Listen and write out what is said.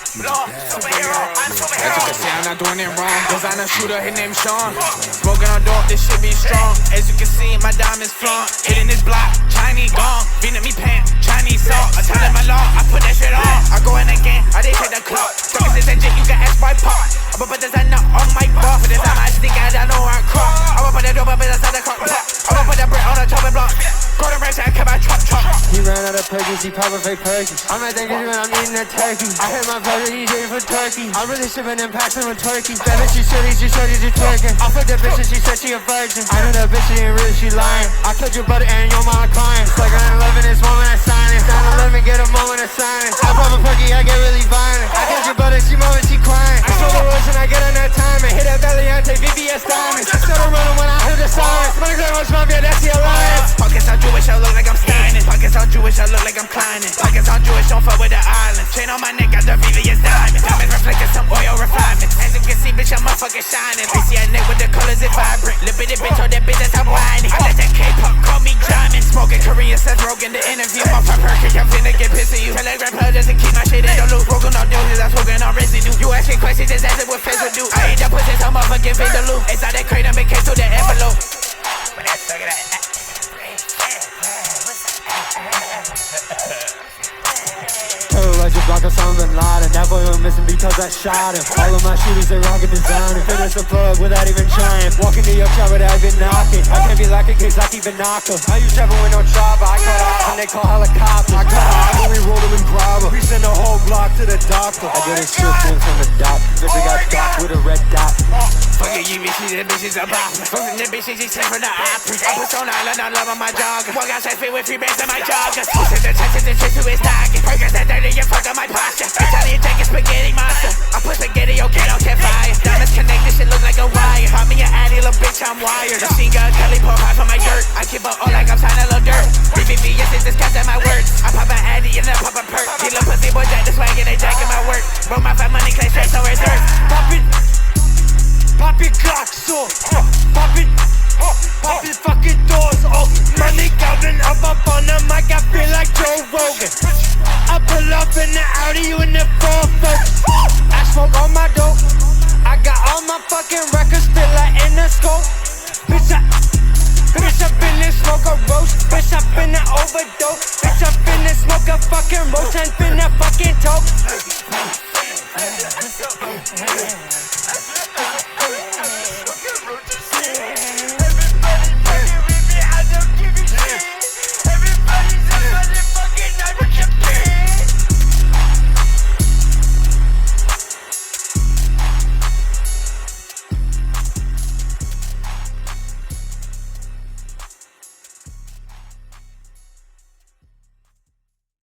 Superhero, I'm superhero. As you can see, I'm not doing it wrong. Designer shooter, his name's Sean. Smoking on dope, this shit be strong. As you can see, my diamonds flaunt. Hitting this block, Chinese gone. Vietnamese pants, Chinese salt. I tell it my law, I put that shit on. I go in again, I did take the clock. Talking since that shit, you can ask my pop. I'ma put designer on my bar. For this time I stick out, I know I crop. I'ma put that dope up inside the car. I'ma put that brick on the chopping block. Golden ranch, I cut my chop. He ran out of perkies, he poppin' fake perkies. I'm at thinking when I'm eating that turkey. I hit my brother, he's eating for turkey. I'm really shipping and packing with turkey. That bitch, she shorty, she twerking. I fucked that bitch and she said she a virgin. I know that bitch, she ain't really, she lying. I killed your brother and your mama crying. It's like 9/11, this moment I sign it. 9/11, get a moment of silence. I pop a perky, I get really violent. I killed your brother, she moaning, she crying. I slow the roads and I get on that time and hit that belly and take VVS diamonds. I started running when I heard the sirens. Money claim much mafia, that's the alliance. Pockets all Jewish, I look like I'm Steinin'. Pockets all Jewish, I look like I'm climbing. Pockets all Jewish, don't fuck with the island. Chain on my neck, got the VVS diamond. Diamonds reflecting some oil refinement. As you can see, bitch, I'm motherfucking shining. BC at neck with the colors, it vibrant. Lip bitty bitch, on that bitch, that's how whining. I let that K-pop call me diamond. Smoking Korean, Seth Rogen, the interview. I'm off my perky, I'm finna get pissed at you. Telegram plug just to keep my shit in the loop. Rogan on doses, I'm smoking on residue. You asking questions, just asking what feds would do. I ain't that pussy, so motherfucking fit the loop. Inside that crate, I'm in case through the envelope. But that's, look at that. I just block Osama bin Laden. That boy went missing because I shot him. All of my shooters, they rockin' designer. Finish the plug without even trying. Walking to your shop without even knocking. I can't be locking case I keep a knocker. I use travel with no chopper. I call off and they call helicopters. I call off when we roll them and grab her. We send the whole block to the doctor. I get a shift in from the doc. Bitch, I got stopped with a red dot. Fucking you bitches, the bitches are bopping. Fucking the bitches, you sing from the opera. I put on island, I love on my jogger. Walk outside fit with free bands on my joggers. Push the chest and the chest to his noggin. Perkins that dirty, you fuck up my posture. I tell you, take a spaghetti monster. I put spaghetti, okay, don't catch fire. Diamonds connect, this shit look like a wire. Pop me an addy, little bitch, I'm wired. Machine gun, Kelly, pour high for my dirt. I keep up all like I'm signing a little dirt. BBB, yes, it's this cast at my words. I pop an addy and I pop a perk. These little pussy boys jack the swag and they jacking my work. Bro, my fat money clay straight somewhere dirt. Pop it clocks off, pop it fucking doors off. Money Goblin up on the mic, I feel like Joe Rogan. I pull up in the Audi, you in the 4-4. I smoke all my dope, I got all my fucking records still like in the scope. Bitch, I finna smoke a roast. Bitch, I finna overdose. Bitch, I finna smoke a fucking roast and finna fucking toke.